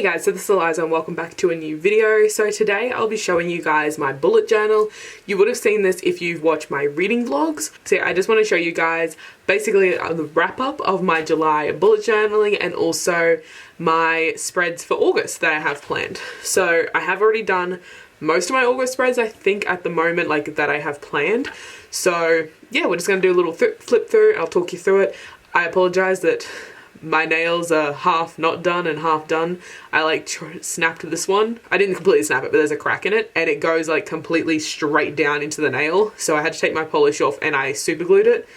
guys, so this is Eliza and welcome back to a new video. So today I'll be showing you guys my bullet journal. You would have seen this if you've watched my reading vlogs. So yeah, I just want to show you guys basically the wrap up of my July bullet journaling and also my spreads for August that I have planned. So I have already done most of my August spreads, I think, at the moment, like that I have planned. So yeah, we're just going to do a little flip through. I'll talk you through it. I apologize that my nails are half not done and half done. I like snapped this one. I didn't completely snap it, but there's a crack in it and it goes like completely straight down into the nail. So I had to take my polish off and I super glued it,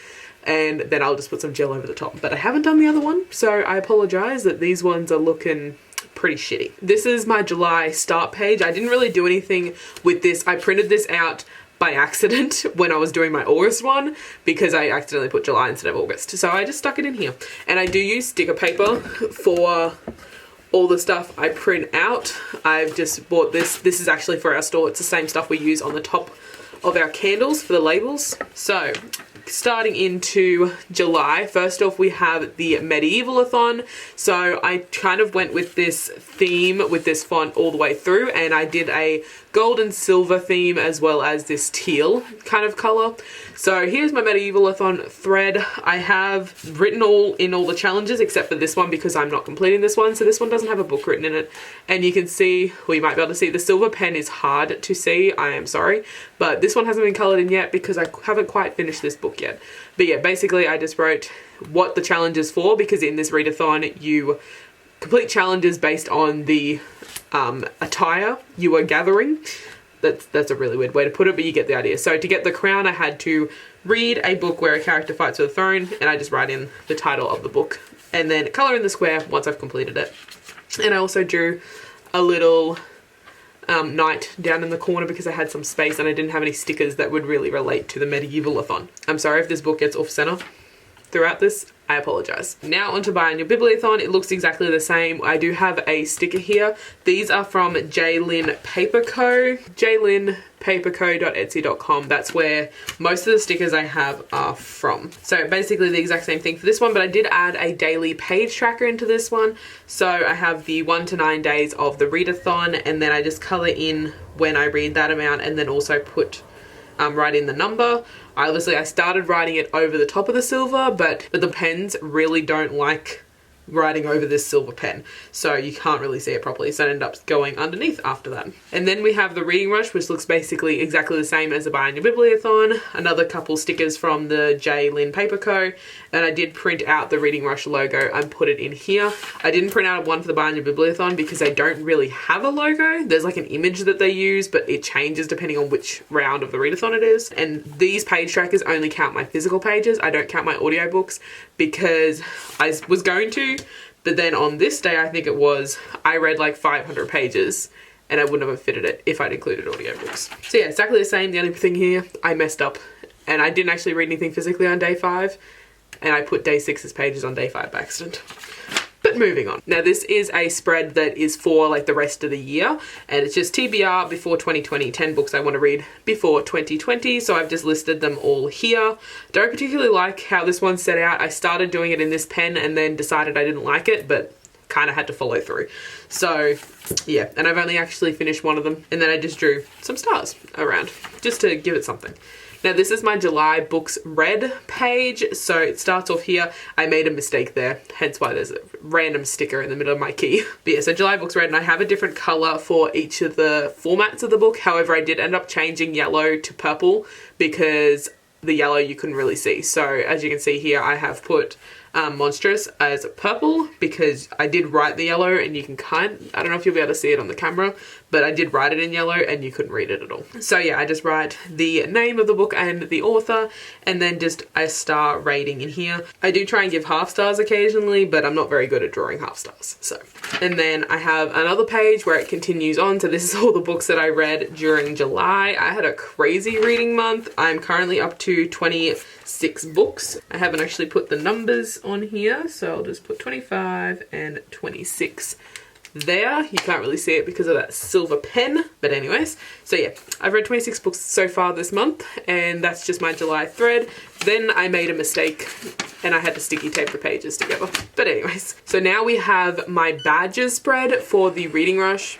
and then I'll just put some gel over the top. But I haven't done the other one, so I apologize that these ones are looking pretty shitty. This is my July start page. I didn't really do anything with this. I printed this out by accident when I was doing my August one because I accidentally put July instead of August. So I just stuck it in here. And I do use sticker paper for all the stuff I print out. I've just bought this. This is actually for our store. It's the same stuff we use on the top of our candles for the labels. So starting into July, first off we have the Medieval-a-thon. So I kind of went with this theme with this font all the way through, and I did a gold and silver theme as well as this teal kind of color. So here's my Medieval-a-thon thread. I have written all the challenges except for this one because I'm not completing this one. So this one doesn't have a book written in it, and you can see, well, you might be able to see the silver pen is hard to see, I am sorry, but this one hasn't been colored in yet because I haven't quite finished this book yet. But yeah, basically I just wrote what the challenge is for, because in this readathon you complete challenges based on the attire you are gathering. That's a really weird way to put it, but you get the idea. So to get the crown, I had to read a book where a character fights for the throne, and I just write in the title of the book and then color in the square once I've completed it. And I also drew a little knight down in the corner because I had some space and I didn't have any stickers that would really relate to the Medieval-a-thon. I'm sorry if this book gets off center throughout this, I apologize. Now onto Buy on Your Bibliothon. It looks exactly the same. I do have a sticker here. These are from Jaylin Paper Co. jaylinpaperco.etsy.com. That's where most of the stickers I have are from. So basically the exact same thing for this one, but I did add a daily page tracker into this one. So I have the 1 to 9 days of the readathon, and then I just color in when I read that amount and then also put write in the number. Obviously I started writing it over the top of the silver, but the pens really don't like writing over this silver pen, so you can't really see it properly, so it ended up going underneath after that. And then we have the Reading Rush, which looks basically exactly the same as the Buy on Your Bibliothon. Another couple stickers from the Jaylin Paper Co. And I did print out the Reading Rush logo and put it in here. I didn't print out one for the Buy on Your Bibliothon because they don't really have a logo. There's like an image that they use, but it changes depending on which round of the readathon it is. And these page trackers only count my physical pages. I don't count my audiobooks because I was going to, but then on this day, I think it was, I read like 500 pages and I wouldn't have fitted it if I'd included audiobooks. So yeah, exactly the same. The only thing here, I messed up and I didn't actually read anything physically on day 5, and I put day 6's pages on day 5 by accident. But moving on. Now this is a spread that is for like the rest of the year, and it's just TBR before 2020, 10 books I want to read before 2020. So I've just listed them all here. Don't particularly like how this one's set out. I started doing it in this pen and then decided I didn't like it, but kind of had to follow through. So yeah, and I've only actually finished one of them, and then I just drew some stars around just to give it something. Now this is my July books read page. So it starts off here. I made a mistake there, hence why there's a random sticker in the middle of my key. But yeah, so July books read, and I have a different color for each of the formats of the book. However, I did end up changing yellow to purple because the yellow you couldn't really see. So as you can see here, I have put Monstrous as purple because I did write the yellow, and you can I don't know if you'll be able to see it on the camera, but I did write it in yellow and you couldn't read it at all. So yeah, I just write the name of the book and the author, and then just a star rating in here. I do try and give half stars occasionally, but I'm not very good at drawing half stars. So, and then I have another page where it continues on. So this is all the books that I read during July. I had a crazy reading month. I'm currently up to 26 books. I haven't actually put the numbers on here, so I'll just put 25 and 26 there. You can't really see it because of that silver pen, but anyways, so yeah, I've read 26 books so far this month, and that's just my July thread. Then I made a mistake and I had to sticky tape the pages together, but anyways, so now we have my badges spread for the Reading Rush.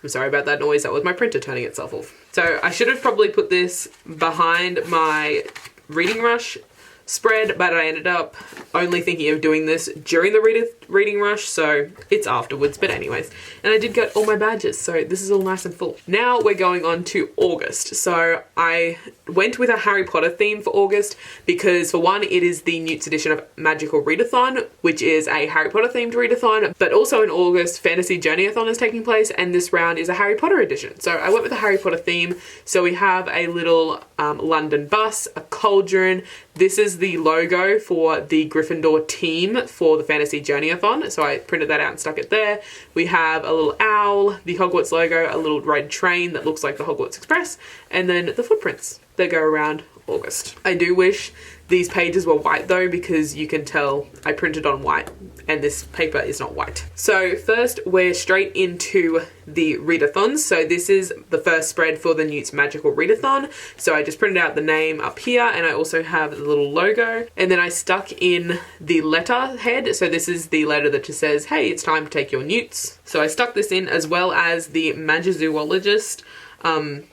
I'm sorry about that noise, that was my printer turning itself off. So I should have probably put this behind my Reading Rush spread, but I ended up only thinking of doing this during the Reading Rush, so it's afterwards, but anyways. And I did get all my badges, so this is all nice and full. Now we're going on to August. So I went with a Harry Potter theme for August because, for one, it is the Newt's edition of Magical Readathon, which is a Harry Potter themed readathon, but also in August, Fantasy Journey-a-thon is taking place, and this round is a Harry Potter edition. So I went with a Harry Potter theme. So we have a little London bus, a cauldron. This is the logo for the Gryffindor team for the Fantasy Journey-a-thon, so I printed that out and stuck it there. We have a little owl, the Hogwarts logo, a little red train that looks like the Hogwarts Express, and then the footprints that go around August. I do wish these pages were white though, because you can tell I printed on white and this paper is not white. So first we're straight into the readathons. So this is the first spread for the Newt's Magical Readathon. So I just printed out the name up here, and I also have the little logo, and then I stuck in the letter head. So this is the letter that just says, hey, it's time to take your Newts. So I stuck this in, as well as the Magizoologist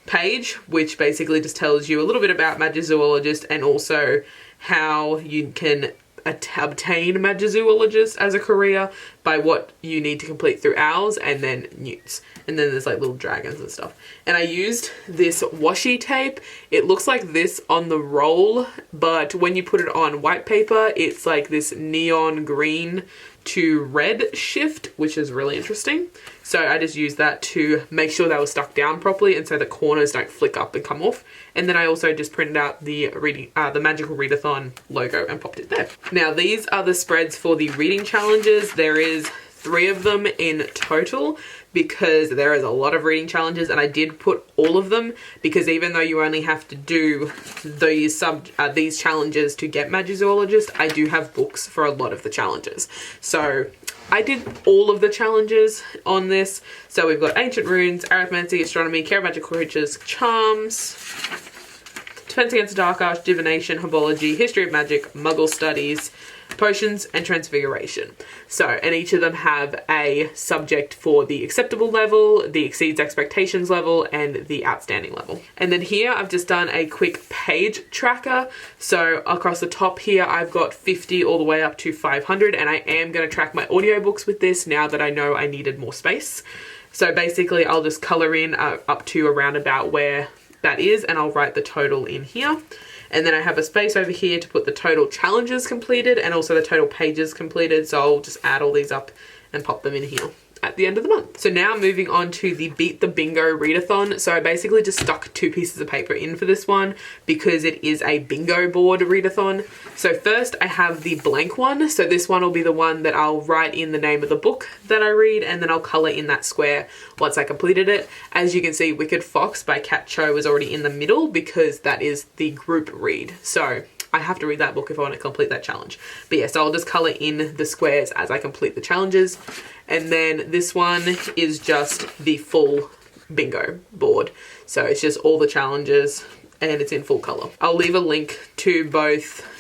page, which basically just tells you a little bit about Magizoologist and also how you can obtain Magizoologist as a career by what you need to complete through owls and then newts. And then there's like little dragons and stuff. And I used this washi tape. It looks like this on the roll, but when you put it on white paper, it's like this neon green to red shift, which is really interesting. So I just used that to make sure they were stuck down properly, and so the corners don't flick up and come off. And then I also just printed out the Magical Readathon logo and popped it there. Now these are the spreads for the reading challenges. There is 3 of them in total, because there is a lot of reading challenges, and I did put all of them because even though you only have to do these challenges to get Magizoologist, I do have books for a lot of the challenges. So I did all of the challenges on this. So we've got Ancient Runes, Arithmancy, Astronomy, Care of Magical Creatures, Charms, Defense Against the Dark Arts, Divination, Herbology, History of Magic, Muggle Studies, Potions, and Transfiguration. So, and each of them have a subject for the acceptable level, the exceeds expectations level, and the outstanding level. And then here I've just done a quick page tracker. So across the top here I've got 50 all the way up to 500, and I am going to track my audiobooks with this now that I know I needed more space. So basically I'll just colour in up to around about where that is, and I'll write the total in here. And then I have a space over here to put the total challenges completed and also the total pages completed. So I'll just add all these up and pop them in here at the end of the month. So now moving on to the Beat the Bingo readathon. So I basically just stuck 2 pieces of paper in for this one because it is a bingo board readathon. So first I have the blank one. So this one will be the one that I'll write in the name of the book that I read, and then I'll colour in that square once I completed it. As you can see, Wicked Fox by Kat Cho was already in the middle because that is the group read. So I have to read that book if I want to complete that challenge. But yeah, so I'll just colour in the squares as I complete the challenges. And then this one is just the full bingo board. So it's just all the challenges and it's in full colour. I'll leave a link to both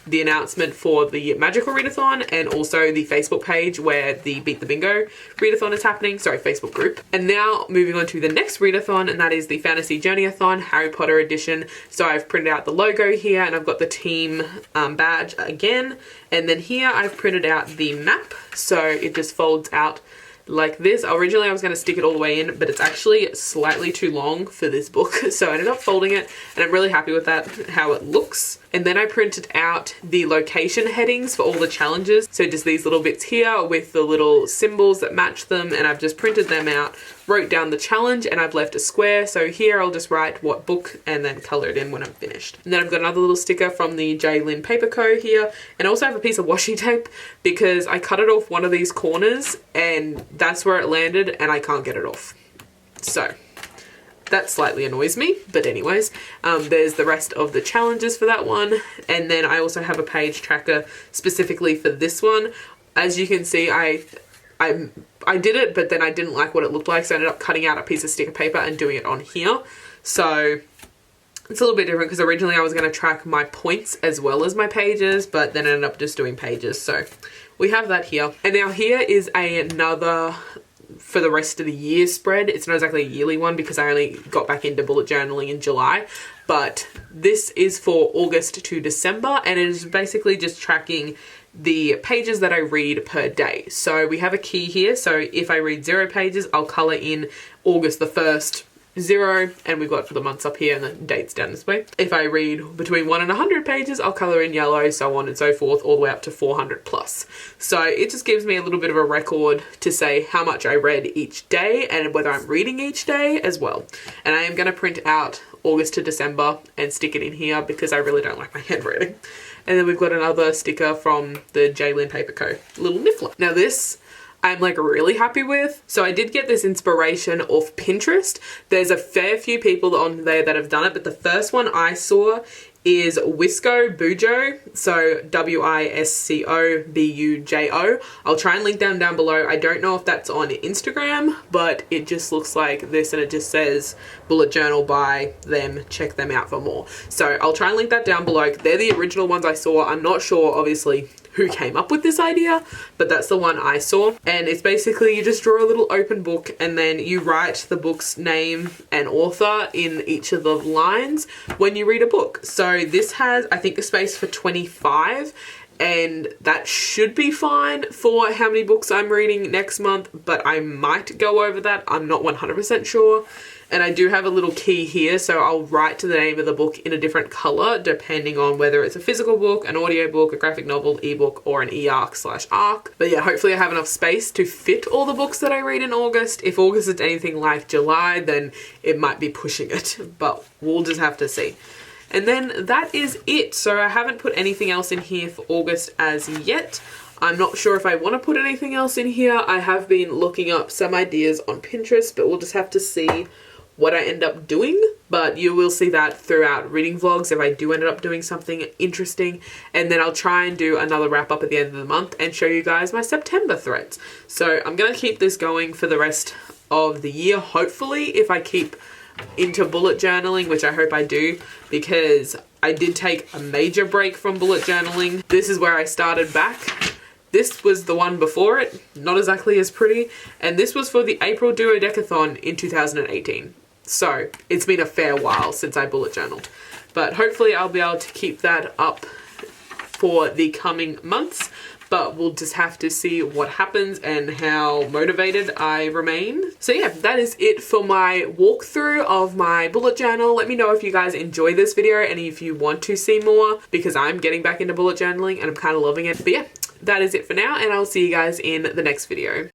the announcement for the Magical Readathon and also the Facebook page where the Beat the Bingo readathon is happening. Sorry, Facebook group. And now moving on to the next readathon, and that is the Fantasy Journey-a-thon Harry Potter edition. So I've printed out the logo here, and I've got the team badge again. And then here I've printed out the map. So it just folds out like this. Originally I was going to stick it all the way in, but it's actually slightly too long for this book, so I ended up folding it, and I'm really happy with that, how it looks. And then I printed out the location headings for all the challenges, so just these little bits here with the little symbols that match them, and I've just printed them out, wrote down the challenge, and I've left a square. So here I'll just write what book and then colour it in when I'm finished. And then I've got another little sticker from the J. Lynn Paper Co. here, and I also have a piece of washi tape because I cut it off one of these corners and that's where it landed and I can't get it off. So that slightly annoys me, but anyways, there's the rest of the challenges for that one. And then I also have a page tracker specifically for this one. As you can see, I I did it, but then I didn't like what it looked like, so I ended up cutting out a piece of sticker paper and doing it on here. So it's a little bit different because originally I was going to track my points as well as my pages, but then I ended up just doing pages. So we have that here. And now here is another for the rest of the year spread. It's not exactly a yearly one because I only got back into bullet journaling in July, but this is for August to December, and it is basically just tracking the pages that I read per day. So we have a key here. So if I read 0 pages, I'll color in August the 1st, 0, and we've got the months up here and the dates down this way. If I read between 1 and 100 pages, I'll color in yellow, so on and so forth, all the way up to 400 plus. So it just gives me a little bit of a record to say how much I read each day and whether I'm reading each day as well. And I am going to print out August to December and stick it in here because I really don't like my handwriting. And then we've got another sticker from the Jaylin Paper Co. Little niffler. Now this I'm like really happy with. So I did get this inspiration off Pinterest. There's a fair few people on there that have done it, but the first one I saw is Wisco Bujo, so Wisco-Bujo. I'll try and link them down below. I don't know if that's on Instagram, but it just looks like this and it just says bullet journal by them. Check them out for more. So I'll try and link that down below. They're the original ones I saw. I'm not sure, obviously, who came up with this idea, but that's the one I saw. And it's basically you just draw a little open book and then you write the book's name and author in each of the lines when you read a book. So this has, I think, a space for 25, and that should be fine for how many books I'm reading next month, but I might go over that. I'm not 100% sure. And I do have a little key here, so I'll write to the name of the book in a different color depending on whether it's a physical book, an audio book, a graphic novel, ebook, or an e-arc/arc. But yeah, hopefully I have enough space to fit all the books that I read in August. If August is anything like July, then it might be pushing it, but we'll just have to see. And then that is it. So I haven't put anything else in here for August as yet. I'm not sure if I want to put anything else in here. I have been looking up some ideas on Pinterest, but we'll just have to see what I end up doing. But you will see that throughout reading vlogs if I do end up doing something interesting. And then I'll try and do another wrap up at the end of the month and show you guys my September threads. So I'm going to keep this going for the rest of the year, hopefully, if I keep into bullet journaling, which I hope I do, because I did take a major break from bullet journaling. This is where I started back. This was the one before it, not exactly as pretty, and this was for the April Duodecathon in 2018. So it's been a fair while since I bullet journaled, but hopefully I'll be able to keep that up for the coming months. But we'll just have to see what happens and how motivated I remain. So yeah, that is it for my walkthrough of my bullet journal. Let me know if you guys enjoy this video and if you want to see more, because I'm getting back into bullet journaling and I'm kind of loving it. But yeah, that is it for now, and I'll see you guys in the next video.